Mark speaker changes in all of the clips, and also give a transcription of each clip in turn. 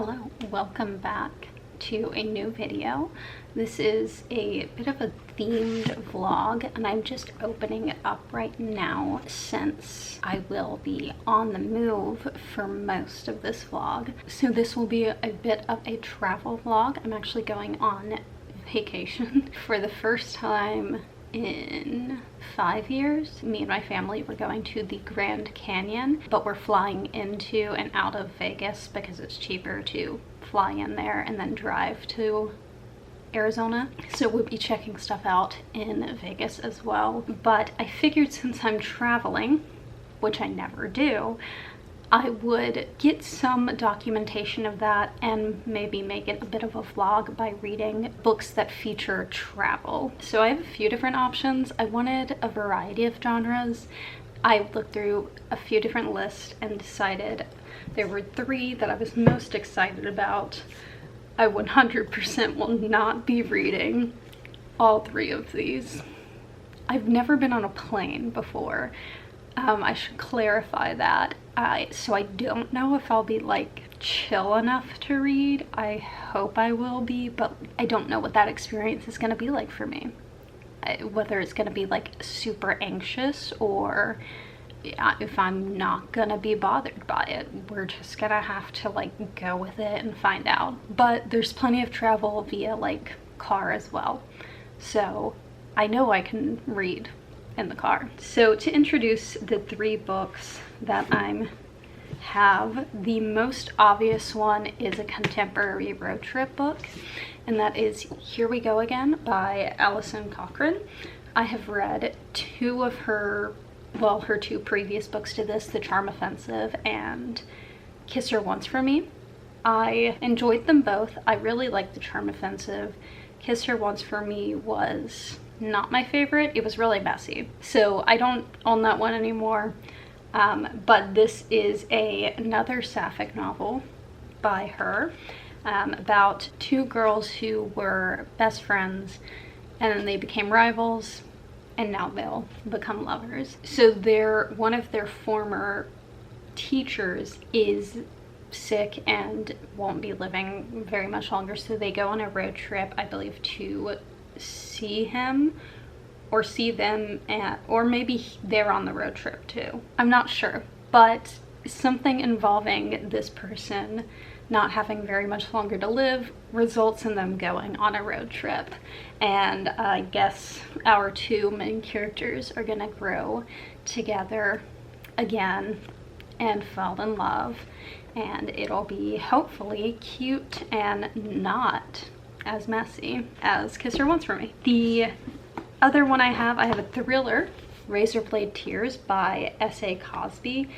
Speaker 1: Hello, welcome back to a new video. This is a bit of a themed vlog and I'm just opening it up right now since I will be on the move for most of this vlog. So this will be a bit of a travel vlog. I'm actually going on vacation for the first time in 5 years. Me and my family were going to the Grand Canyon, but we're flying into and out of Vegas because it's cheaper to fly in there and then drive to Arizona. So we'll be checking stuff out in Vegas as well. But I figured since I'm traveling, which I never do, I would get some documentation of that and maybe make it a bit of a vlog by reading books that feature travel. So I have a few different options. I wanted a variety of genres. I looked through a few different lists and decided there were 3 that I was most excited about. I 100% will not be reading all 3 of these. I've never been on a plane before. I should clarify that. So I don't know if I'll be like chill enough to read. I hope I will be, but I don't know what that experience is going to be like for me. Whether it's going to be like super anxious or if I'm not going to be bothered by it. We're just going to have to like go with it and find out. But there's plenty of travel via like car as well. So I know I can read in the car. So to introduce the 3 books that I have, the most obvious one is a contemporary road trip book, and that is Here We Go Again by Alison Cochrane. I have read 2 of her 2 previous books to this, The Charm Offensive and Kiss Her Once for Me. I enjoyed them both. I really liked The Charm Offensive. Kiss Her Once for Me was not my favorite. It was really messy, so I don't own that one anymore. But this is another sapphic novel by her, about 2 girls who were best friends and then they became rivals and now they'll become lovers. So one of their former teachers is sick and won't be living very much longer, so they go on a road trip, I believe, to see him or see them or maybe they're on the road trip too. I'm not sure, but something involving this person not having very much longer to live results in them going on a road trip, and I guess our 2 main characters are gonna grow together again and fall in love, and it'll be hopefully cute and not as messy as Kiss Her Once for Me. The other one I have a thriller, Razorblade Tears by S.A. Cosby.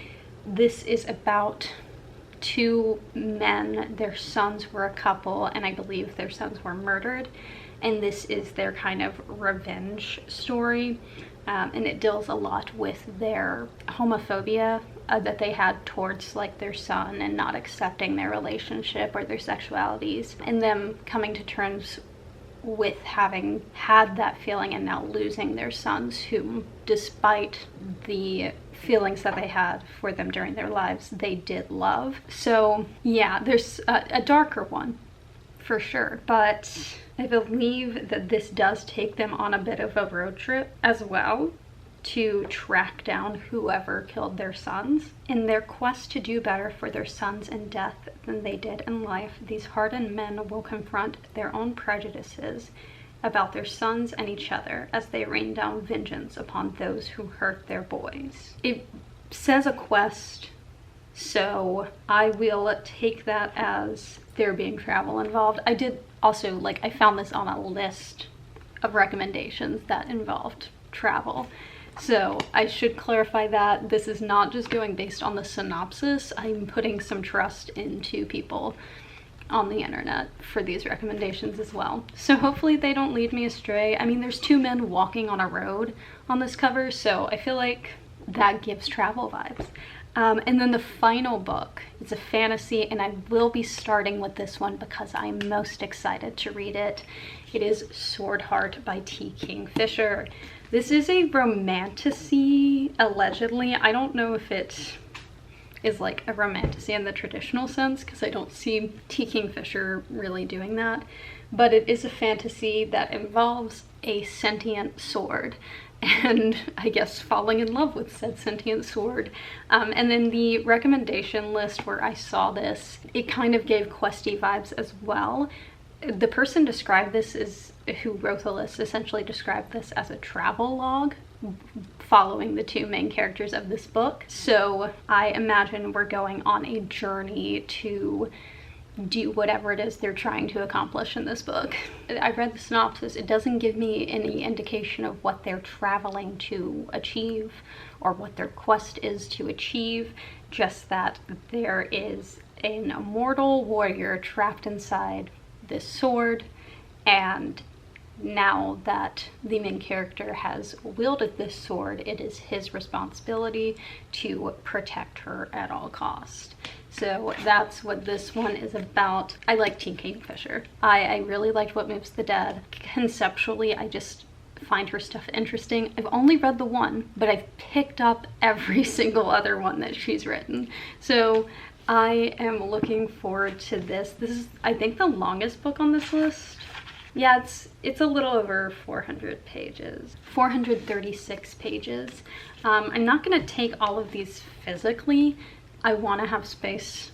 Speaker 1: This is about 2 men. Their sons were a couple and I believe their sons were murdered, and this is their kind of revenge story, and it deals a lot with their homophobia that they had towards like their son and not accepting their relationship or their sexualities, and them coming to terms with having had that feeling and now losing their sons, whom despite the feelings that they had for them during their lives, they did love. So yeah, there's a darker one for sure, but I believe that this does take them on a bit of a road trip as well to track down whoever killed their sons. In their quest to do better for their sons in death than they did in life, these hardened men will confront their own prejudices about their sons and each other as they rain down vengeance upon those who hurt their boys. It says a quest, so I will take that as there being travel involved. I did also, I found this on a list of recommendations that involved travel. So I should clarify that this is not just going based on the synopsis. I'm putting some trust into people on the internet for these recommendations as well. So hopefully they don't lead me astray. I mean, there's 2 men walking on a road on this cover, so I feel like that gives travel vibes. And then the final book is a fantasy, and I will be starting with this one because I'm most excited to read it. It is Sword Heart by T. Kingfisher. This is a romantasy, allegedly. I don't know if it is like a romantasy in the traditional sense, because I don't see T. Kingfisher really doing that, but it is a fantasy that involves a sentient sword, and I guess falling in love with said sentient sword. And then the recommendation list where I saw this, it kind of gave questy vibes as well. The person described this as, who wrote the list, essentially described this as a travel log following the two main characters of this book. So I imagine we're going on a journey to do whatever it is they're trying to accomplish in this book. I read the synopsis. It doesn't give me any indication of what they're traveling to achieve or what their quest is to achieve, just that there is an immortal warrior trapped inside this sword, and now that the main character has wielded this sword, it is his responsibility to protect her at all costs. So that's what this one is about. I like T. Kingfisher. I really liked What Moves the Dead. Conceptually, I just find her stuff interesting. I've only read the one, but I've picked up every single other one that she's written. So I am looking forward to this. This is, I think, the longest book on this list. Yeah, it's a little over 400 pages. 436 pages. I'm not going to take all of these physically. I want to have space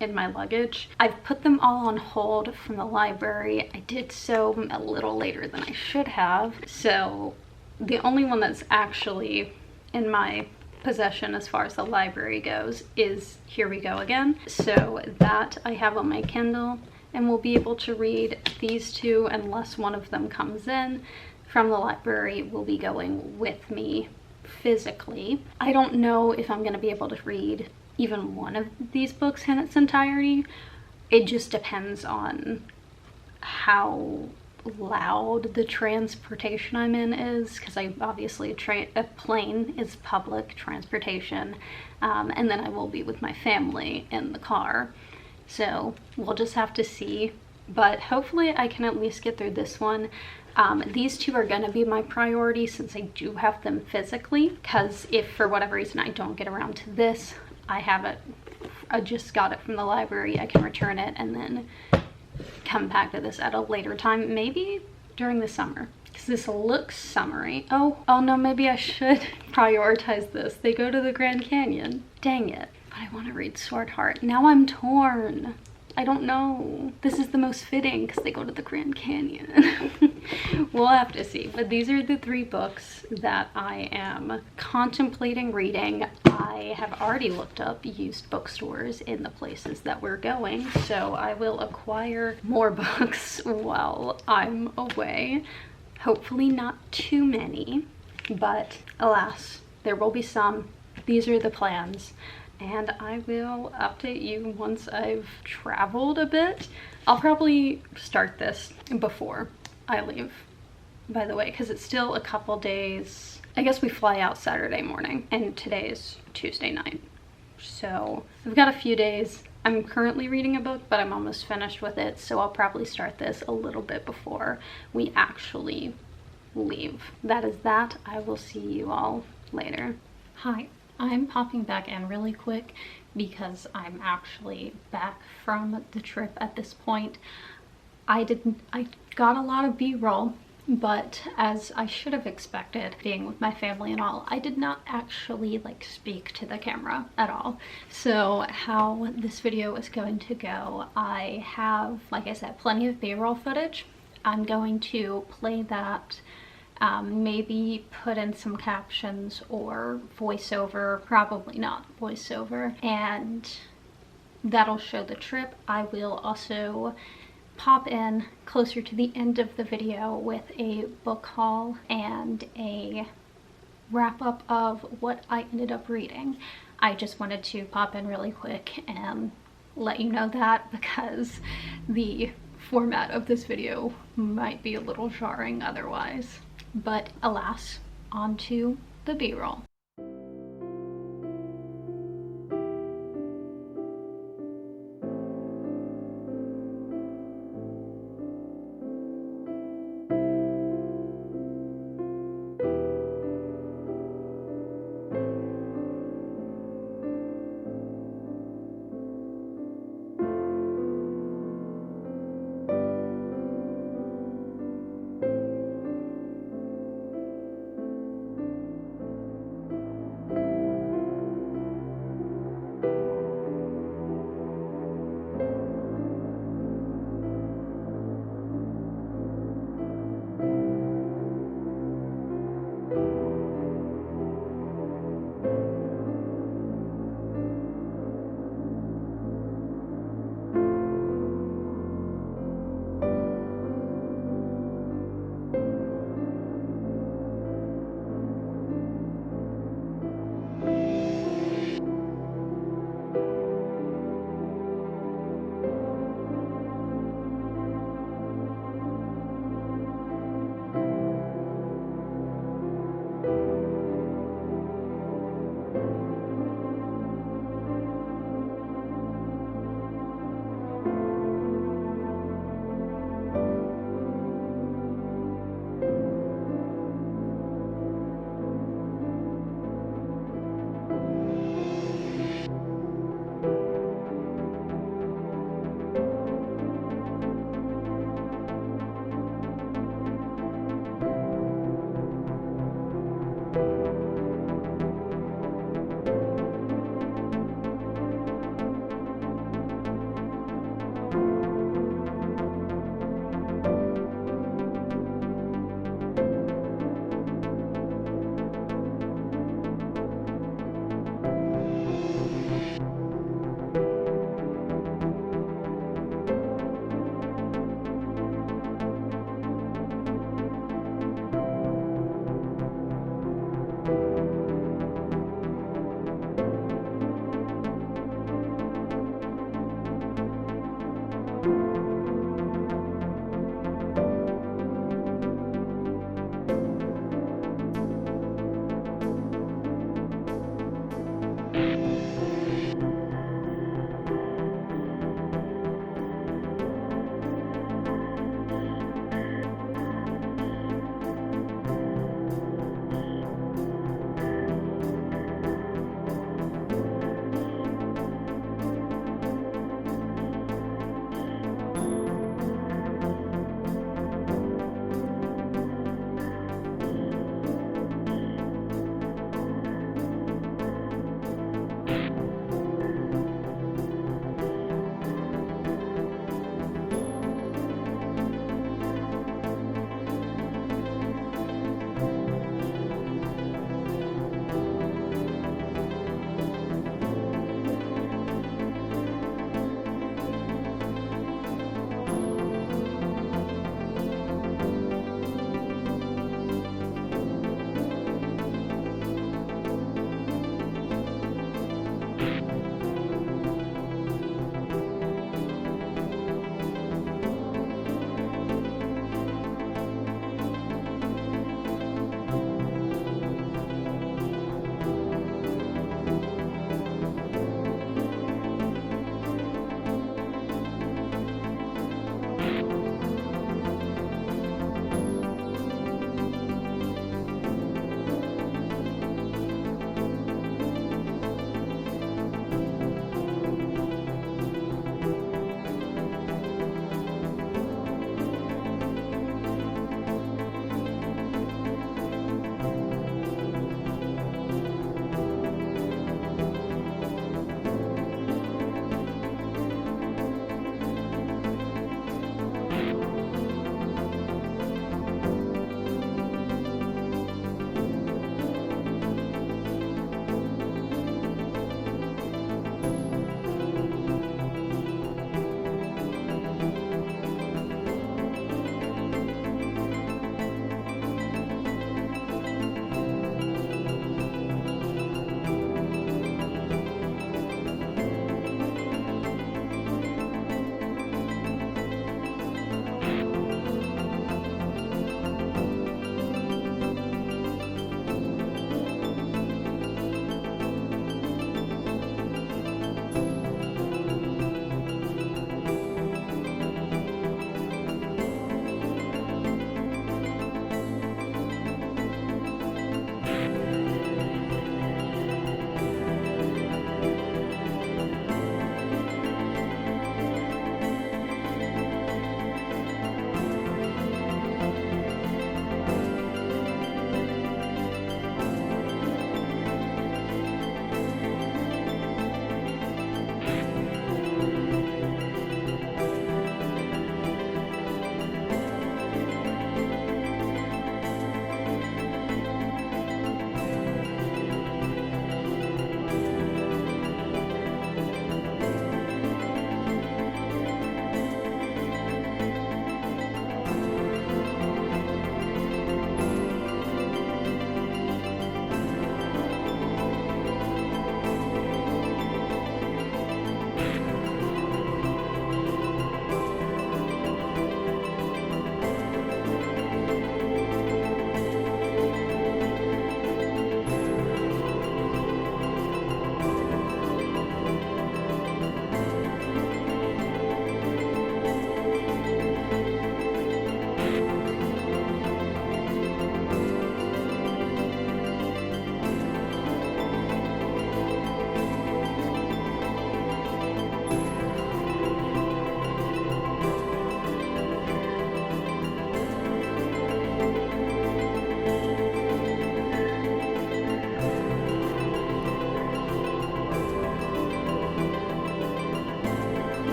Speaker 1: in my luggage. I've put them all on hold from the library. I did so a little later than I should have. So the only one that's actually in my possession as far as the library goes is Here We Go Again. So that I have on my Kindle, and we'll be able to read these two unless one of them comes in from the library. Will be going with me physically. I don't know if I'm going to be able to read even one of these books in its entirety. It just depends on how loud the transportation I'm in is, because I obviously a plane is public transportation, and then I will be with my family in the car. So we'll just have to see, but hopefully I can at least get through this one. These two are gonna be my priority since I do have them physically, because if for whatever reason I don't get around to this, I have it, I just got it from the library, I can return it and then come back to this at a later time, maybe during the summer, because this looks summery. Oh no, maybe I should prioritize this. They go to the Grand Canyon. Dang it. But I want to read Sword Heart. Now I'm torn. I don't know. This is the most fitting because they go to the Grand Canyon. We'll have to see. But these are the 3 books that I am contemplating reading. I have already looked up used bookstores in the places that we're going, so I will acquire more books while I'm away. Hopefully not too many, but alas, there will be some. These are the plans. And I will update you once I've traveled a bit. I'll probably start this before I leave, by the way, because it's still a couple days. I guess we fly out Saturday morning and today is Tuesday night. So I've got a few days. I'm currently reading a book, but I'm almost finished with it. So I'll probably start this a little bit before we actually leave. That is that. I will see you all later. Hi. I'm popping back in really quick because I'm actually back from the trip at this point. I got a lot of B-roll, but as I should have expected, being with my family and all, I did not actually speak to the camera at all. So how this video is going to go, I have, like I said, plenty of B-roll footage. I'm going to play that, maybe put in some captions or voiceover, probably not voiceover, and that'll show the trip. I will also pop in closer to the end of the video with a book haul and a wrap up of what I ended up reading. I just wanted to pop in really quick and let you know that, because the format of this video might be a little jarring otherwise. But alas, on to the B-roll.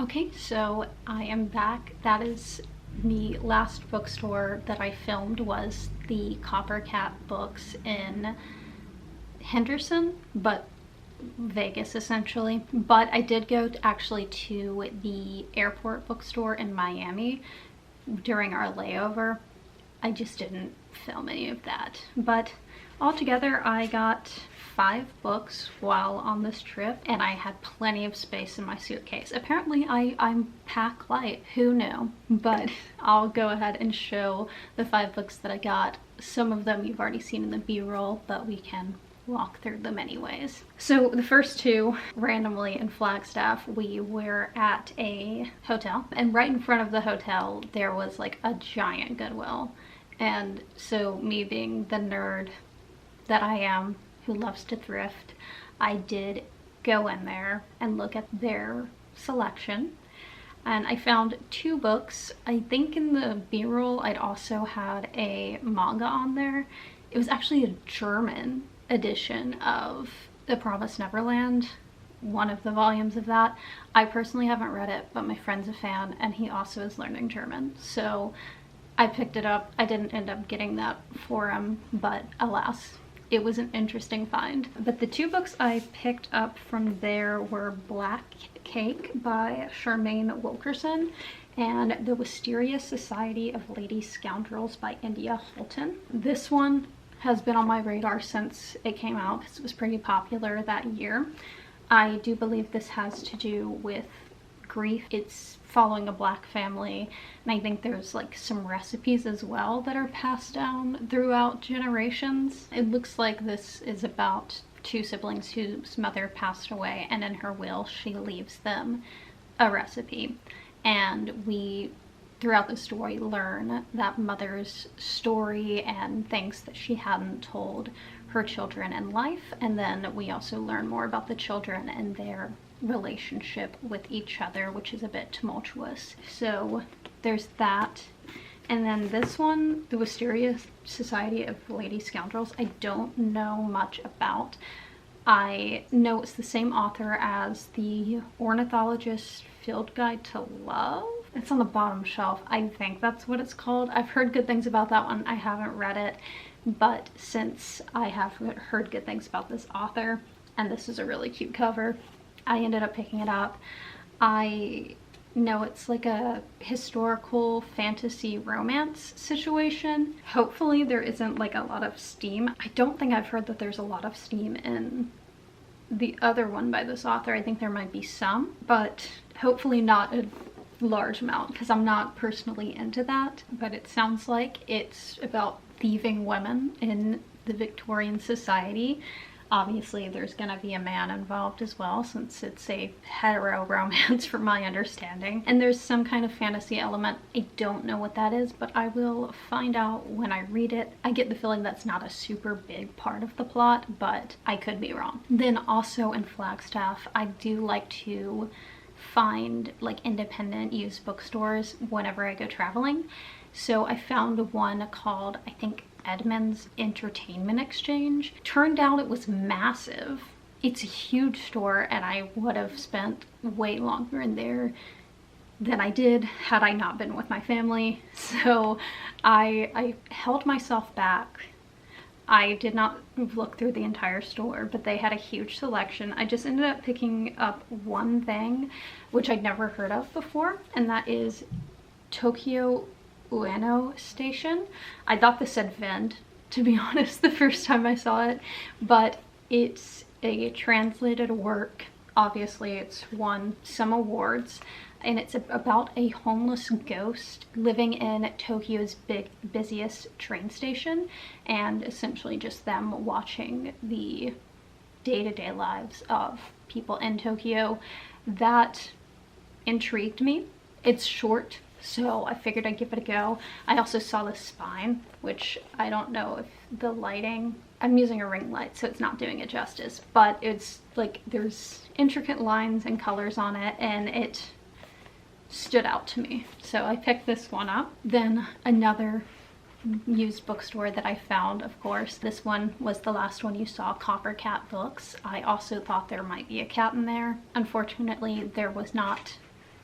Speaker 1: Okay, so I am back. That is the last bookstore that I filmed, was the Copper Cat Books in Henderson, but Vegas essentially. But I did go actually to the airport bookstore in Miami during our layover. I just didn't film any of that. But altogether, I got 5 books while on this trip, and I had plenty of space in my suitcase. Apparently I'm pack light, who knew? But I'll go ahead and show the 5 books that I got. Some of them you've already seen in the B-roll, but we can walk through them anyways. So the first 2, randomly in Flagstaff, we were at a hotel, and right in front of the hotel there was like a giant Goodwill. And so, me being the nerd that I am, who loves to thrift, I did go in there and look at their selection. And I found 2 books. I think in the B-roll I'd also had a manga on there. It was actually a German edition of The Promised Neverland, one of the volumes of that. I personally haven't read it, but my friend's a fan and he also is learning German, so I picked it up. I didn't end up getting that for him, but alas, it was an interesting find. But the 2 books I picked up from there were Black Cake by Charmaine Wilkerson and The Wisteria Society of Lady Scoundrels by India Holton. This one has been on my radar since it came out because it was pretty popular that year. I do believe this has to do with grief. It's following a Black family, and I think there's like some recipes as well that are passed down throughout generations. It looks like this is about 2 siblings whose mother passed away, and in her will she leaves them a recipe, and we throughout the story learn that mother's story and things that she hadn't told her children in life, and then we also learn more about the children and their relationship with each other, which is a bit tumultuous. So there's that. And then this one, The Wisteria Society of Lady Scoundrels, I don't know much about. I know it's the same author as the Ornithologist Field Guide to Love. It's on the bottom shelf. I think that's what it's called. I've heard good things about that one. I haven't read it, but since I have heard good things about this author, and this is a really cute cover, I ended up picking it up. I know it's like a historical fantasy romance situation. Hopefully there isn't like a lot of steam. I don't think I've heard that there's a lot of steam in the other one by this author. I think there might be some, but hopefully not a large amount, because I'm not personally into that. But it sounds like it's about thieving women in the Victorian society. Obviously there's gonna be a man involved as well, since it's a hetero romance from my understanding. And there's some kind of fantasy element. I don't know what that is, but I will find out when I read it. I get the feeling that's not a super big part of the plot, but I could be wrong. Then also in Flagstaff, I do like to find like independent used bookstores whenever I go traveling. So I found one called, I think, Edmund's Entertainment Exchange. Turned out it was massive. It's a huge store, and I would have spent way longer in there than I did had I not been with my family. So I held myself back. I did not look through the entire store, but they had a huge selection. I just ended up picking up one thing, which I'd never heard of before, and that is Tokyo Ueno Station. I thought this said Vend, to be honest, the first time I saw it, but it's a translated work. Obviously it's won some awards, and it's about a homeless ghost living in Tokyo's busiest train station, and essentially just them watching the day-to-day lives of people in Tokyo. That intrigued me. It's short, so I figured I'd give it a go. I also saw the spine, which I don't know if the lighting, I'm using a ring light so it's not doing it justice, but it's like there's intricate lines and colors on it, and it stood out to me. So I picked this one up. Then another used bookstore that I found, of course, this one was the last one you saw, Copper Cat Books. I also thought there might be a cat in there. Unfortunately, there was not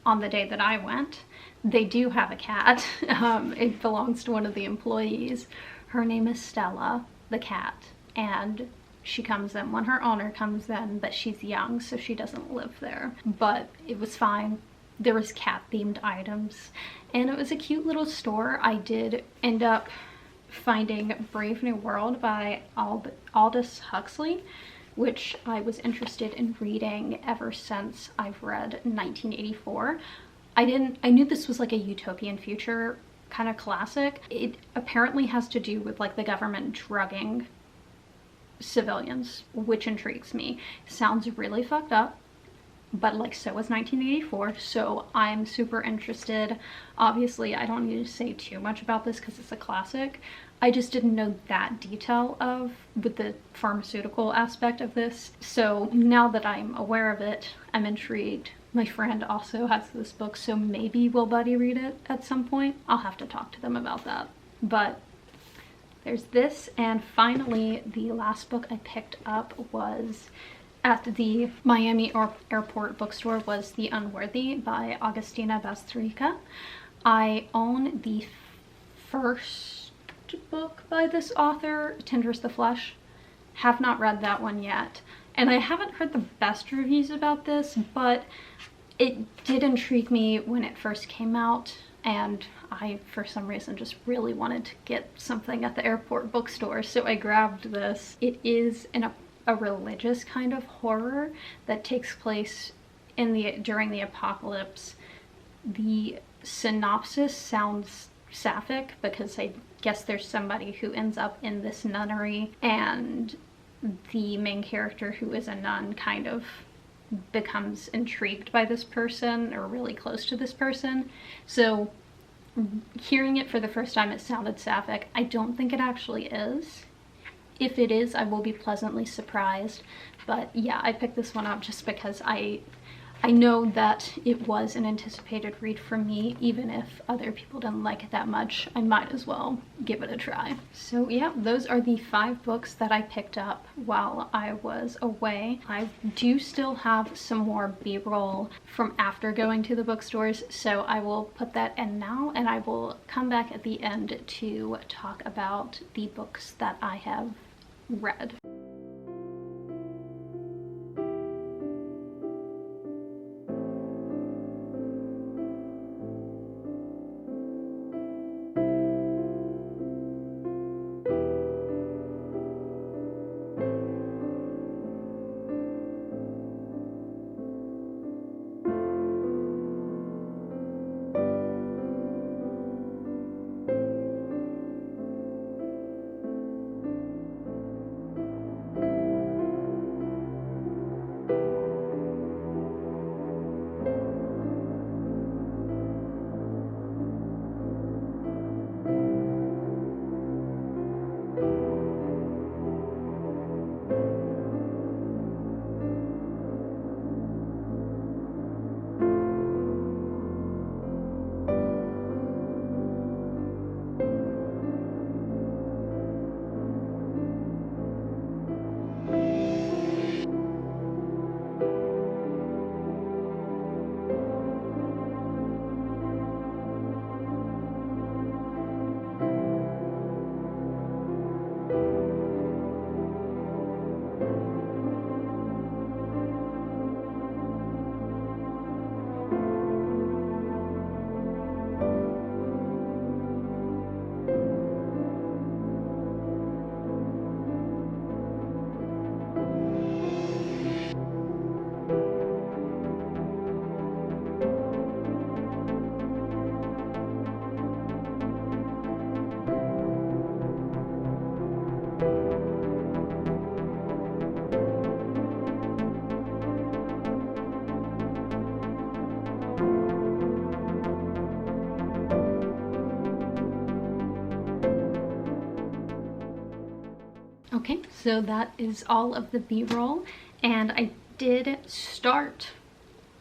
Speaker 1: on the day that I went. They do have a cat. It belongs to one of the employees. Her name is Stella, the cat, and she comes in when her owner comes in, but she's young, so she doesn't live there. But it was fine. There was cat themed items, and it was a cute little store. I did end up finding Brave New World by Aldous Huxley, which I was interested in reading ever since I've read 1984. I knew this was like a utopian future kind of classic. It apparently has to do with like the government drugging civilians, which intrigues me. Sounds really fucked up, but like, so was 1984, so I'm super interested. Obviously, I don't need to say too much about this because it's a classic. I just didn't know that detail with the pharmaceutical aspect of this. So now that I'm aware of it, I'm intrigued. My friend also has this book, so maybe we'll buddy read it at some point. I'll have to talk to them about that. But there's this, and finally, the last book I picked up was at the Miami Airport bookstore was The Unworthy by Agustina Bazterrica. I own the first book by this author, Tinder's the Flesh. Have not read that one yet. And I haven't heard the best reviews about this, but it did intrigue me when it first came out, and I, for some reason, just really wanted to get something at the airport bookstore, so I grabbed this. It is a religious kind of horror that takes place during the apocalypse. The synopsis sounds sapphic because I guess there's somebody who ends up in this nunnery, and the main character, who is a nun, kind of becomes intrigued by this person or really close to this person. So hearing it for the first time, it sounded sapphic. I don't think it actually is. If it is, I will be pleasantly surprised. But yeah, I picked this one up just because I know that it was an anticipated read for me. Even if other people didn't like it that much, I might as well give it a try. So yeah, those are the 5 books that I picked up while I was away. I do still have some more B-roll from after going to the bookstores, so I will put that in now, and I will come back at the end to talk about the books that I have read. Okay, so that is all of the B-roll, and I did start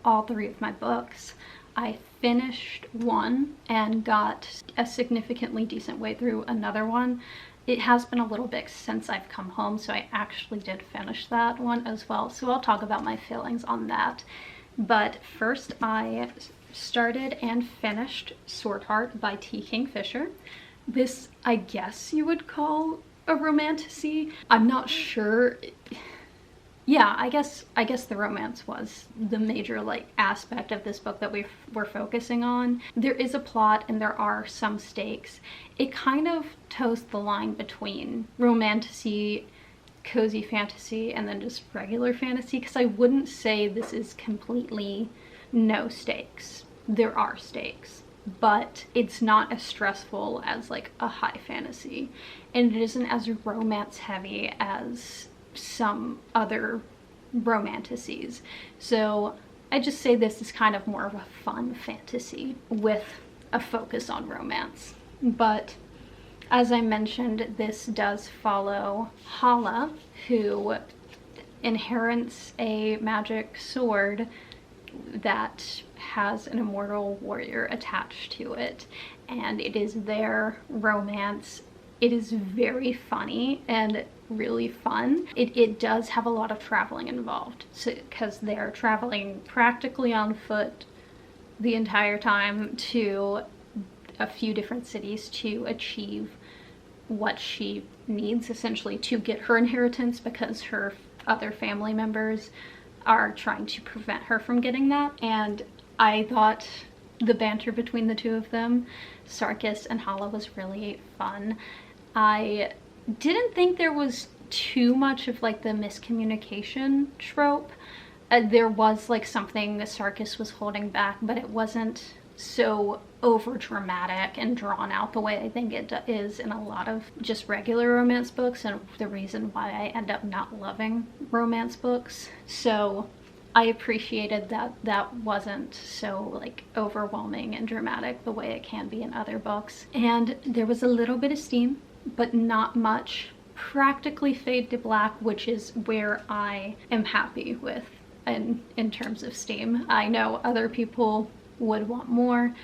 Speaker 1: all 3 of my books. I finished one and got a significantly decent way through another one. It has been a little bit since I've come home, so I actually did finish that one as well, so I'll talk about my feelings on that. But first, I started and finished Sword Heart by T. Kingfisher. This, I guess you would call a romantasy. I'm not sure. Yeah, I guess the romance was the major like aspect of this book that we're focusing on. There is a plot and there are some stakes. It kind of toes the line between romantasy, cozy fantasy, and then just regular fantasy, because I wouldn't say this is completely no stakes. There are stakes, but it's not as stressful as like a high fantasy, and it isn't as romance heavy as some other romantasies. So I just say this is kind of more of a fun fantasy with a focus on romance. But as I mentioned, this does follow Hala, who inherits a magic sword that has an immortal warrior attached to it, and it is their romance. It is very funny and really fun. It does have a lot of traveling involved, so because they're traveling practically on foot the entire time to a few different cities to achieve what she needs, essentially to get her inheritance, because her other family members are trying to prevent her from getting that. And I thought the banter between the two of them, Sarkis and Hala, was really fun. I didn't think there was too much of like the miscommunication trope. There was like something that Sarkis was holding back, but it wasn't so over dramatic and drawn out the way I think it is in a lot of just regular romance books, and the reason why I end up not loving romance books. So I appreciated that that wasn't so like overwhelming and dramatic the way it can be in other books. And there was a little bit of steam, but not much. Practically fade to black, which is where I am happy with in terms of steam. I know other people would want more.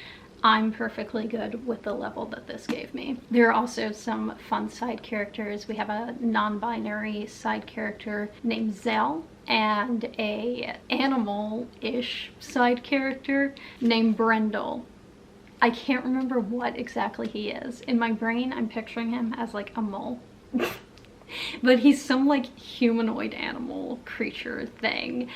Speaker 1: I'm perfectly good with the level that this gave me. There are also some fun side characters. We have a non-binary side character named Zell, and a animal-ish side character named Brendel. I can't remember what exactly he is. In my brain, I'm picturing him as like a mole. But he's some like humanoid animal creature thing,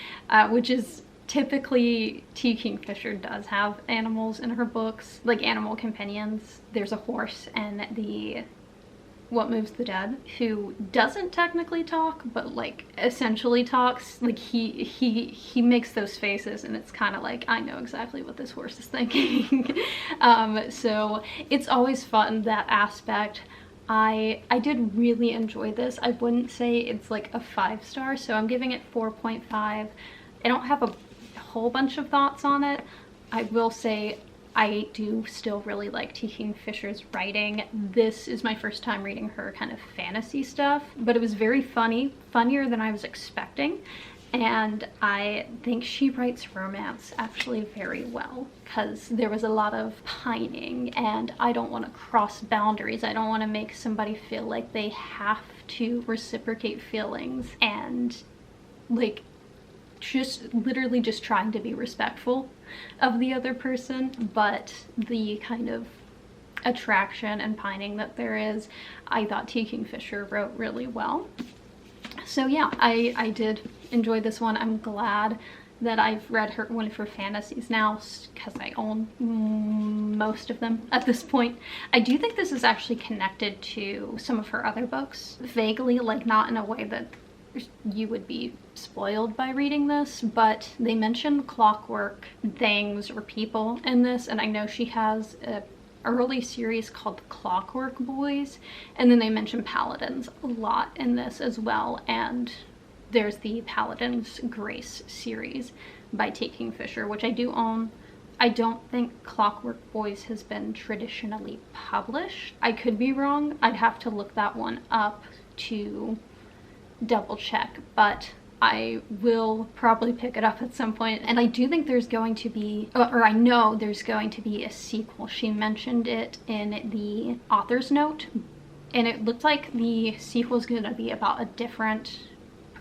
Speaker 1: which is typically T. Kingfisher does have animals in her books, like animal companions. There's a horse and the What Moves the Dead, who doesn't technically talk, but like essentially talks. Like he makes those faces, and it's kind of like, I know exactly what this horse is thinking. So it's always fun, that aspect. I did really enjoy this. I wouldn't say it's like a 5-star, so I'm giving it 4.5. I don't have a whole bunch of thoughts on it. I will say I do still really like T. Kingfisher's writing. This is my first time reading her kind of fantasy stuff, but it was very funny, funnier than I was expecting. And I think she writes romance actually very well, because there was a lot of pining, and I don't want to cross boundaries. I don't want to make somebody feel like they have to reciprocate feelings, and like just literally just trying to be respectful of the other person, but the kind of attraction and pining that there is, I thought T. Kingfisher wrote really well. So yeah, I did enjoy this one. I'm glad that I've read one of her fantasies now, because I own most of them at this point. I do think this is actually connected to some of her other books, vaguely, like not in a way that you would be spoiled by reading this, but they mention clockwork things or people in this, and I know she has a early series called Clockwork Boys, and then they mention paladins a lot in this as well. And there's the Paladin's Grace series by T. Kingfisher, which I do own. I don't think Clockwork Boys has been traditionally published. I could be wrong. I'd have to look that one up to double check, but I will probably pick it up at some point. And I do think there's going to be, or I know there's going to be a sequel. She mentioned it in the author's note, and it looked like the sequel is going to be about a different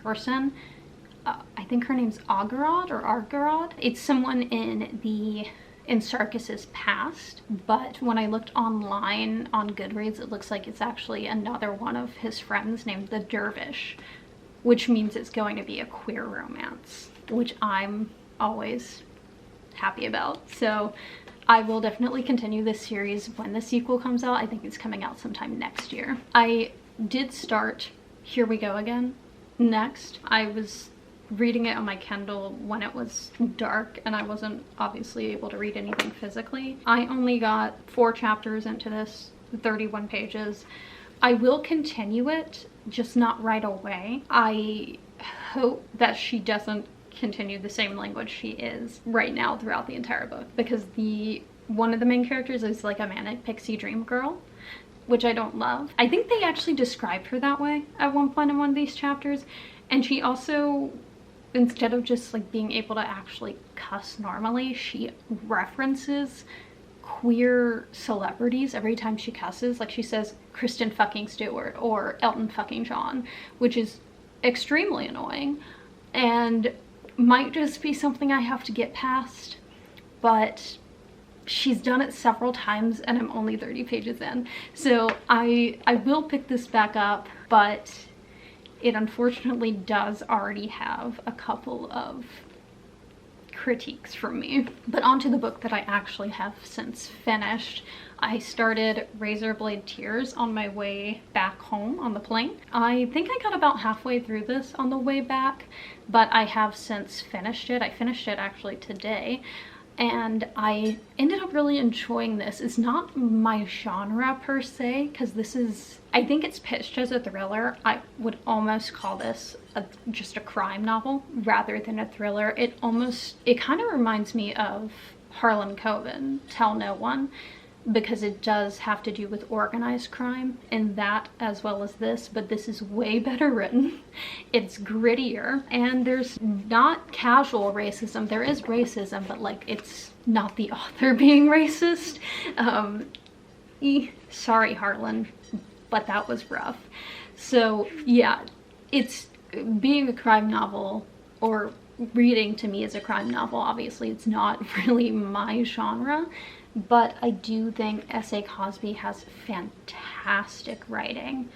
Speaker 1: person. I think her name's Agharad or Argarad. It's someone in in Sarkis's past, but when I looked online on Goodreads, it looks like it's actually another one of his friends named the Dervish, which means it's going to be a queer romance, which I'm always happy about. So I will definitely continue this series when the sequel comes out. I think it's coming out sometime next year. I did start Here We Go Again next. I was reading it on my Kindle when it was dark and I wasn't obviously able to read anything physically. I only got 4 chapters into this, 31 pages. I will continue it, just not right away. I hope that she doesn't continue the same language she is right now throughout the entire book, because one of the main characters is like a manic pixie dream girl, which I don't love. I think they actually described her that way at one point in one of these chapters, and she also, instead of just like being able to actually cuss normally, she references queer celebrities every time she cusses. Like she says Kristen fucking Stewart or Elton fucking John, which is extremely annoying and might just be something I have to get past, but she's done it several times and I'm only 30 pages in. So I will pick this back up, but it unfortunately does already have a couple of critiques from me. But onto the book that I actually have since finished. I started Razorblade Tears on my way back home on the plane. I think I got about halfway through this on the way back, but I have since finished it. I finished it actually today, and I ended up really enjoying this. It's not my genre per se, because this is, I think it's pitched as a thriller. I would almost call this just a crime novel rather than a thriller. It kind of reminds me of Harlan Coben, Tell No One, because it does have to do with organized crime in that as well as this, but this is way better written. It's grittier, and there's not casual racism. There is racism, but like it's not the author being racist. Sorry, Harlan, but that was rough. So yeah, it's being a crime novel, or reading to me as a crime novel. Obviously it's not really my genre, but I do think S.A. Cosby has fantastic writing.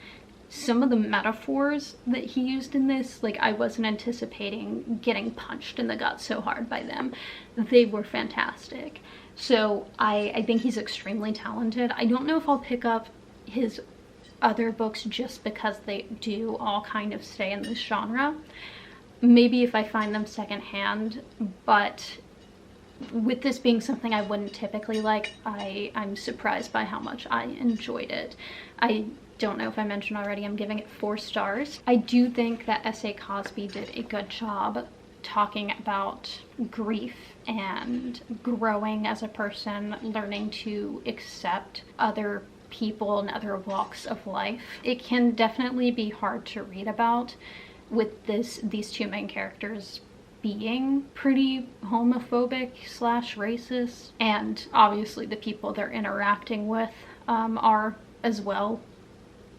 Speaker 1: Some of the metaphors that he used in this, like I wasn't anticipating getting punched in the gut so hard by them. They were fantastic. So I think he's extremely talented. I don't know if I'll pick up his other books just because they do all kind of stay in this genre. Maybe if I find them secondhand, but with this being something I wouldn't typically like, I'm surprised by how much I enjoyed it. I don't know if I mentioned already, I'm giving it 4 stars. I do think that S.A. Cosby did a good job talking about grief and growing as a person, learning to accept other people and other walks of life. It can definitely be hard to read about with these 2 main characters being pretty homophobic / racist, and obviously the people they're interacting with are as well,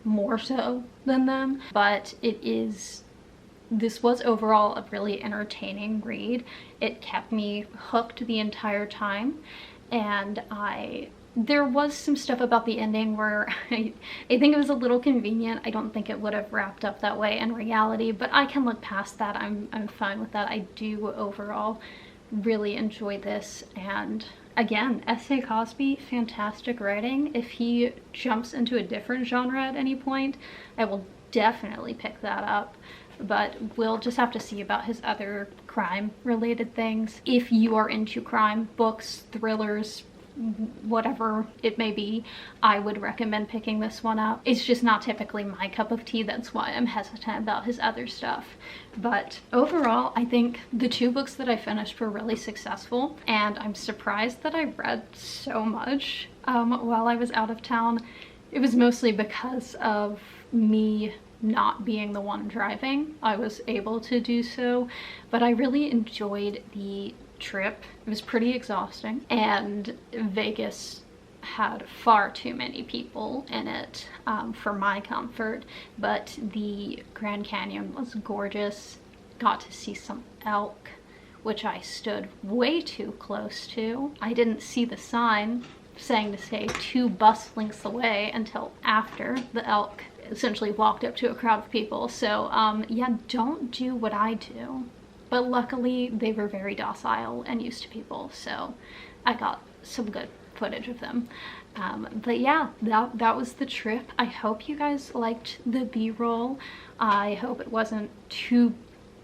Speaker 1: more so than them. But this was overall a really entertaining read. It kept me hooked the entire time, and there was some stuff about the ending where I think it was a little convenient. I don't think it would have wrapped up that way in reality, but I can look past that. I'm fine with that. I do overall really enjoy this, and again, S.A. Cosby, fantastic writing. If he jumps into a different genre at any point, I will definitely pick that up, but we'll just have to see about his other crime related things. If you are into crime books, thrillers, whatever it may be, I would recommend picking this one up. It's just not typically my cup of tea. That's why I'm hesitant about his other stuff. But overall, I think the 2 books that I finished were really successful, and I'm surprised that I read so much while I was out of town. It was mostly because of me not being the one driving. I was able to do so, but I really enjoyed the trip. It was pretty exhausting, and Vegas had far too many people in it for my comfort, but the Grand Canyon was gorgeous. Got to see some elk, which I stood way too close to. I didn't see the sign saying to stay 2 bus lengths away until after the elk essentially walked up to a crowd of people. So yeah, don't do what I do. But luckily they were very docile and used to people, so I got some good footage of them. But yeah, that was the trip. I hope you guys liked the B-roll. I hope it wasn't too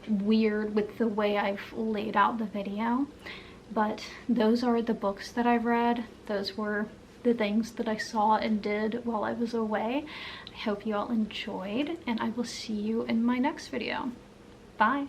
Speaker 1: weird with the way I've laid out the video. But those are the books that I've read. Those were the things that I saw and did while I was away. I hope you all enjoyed, and I will see you in my next video. Bye!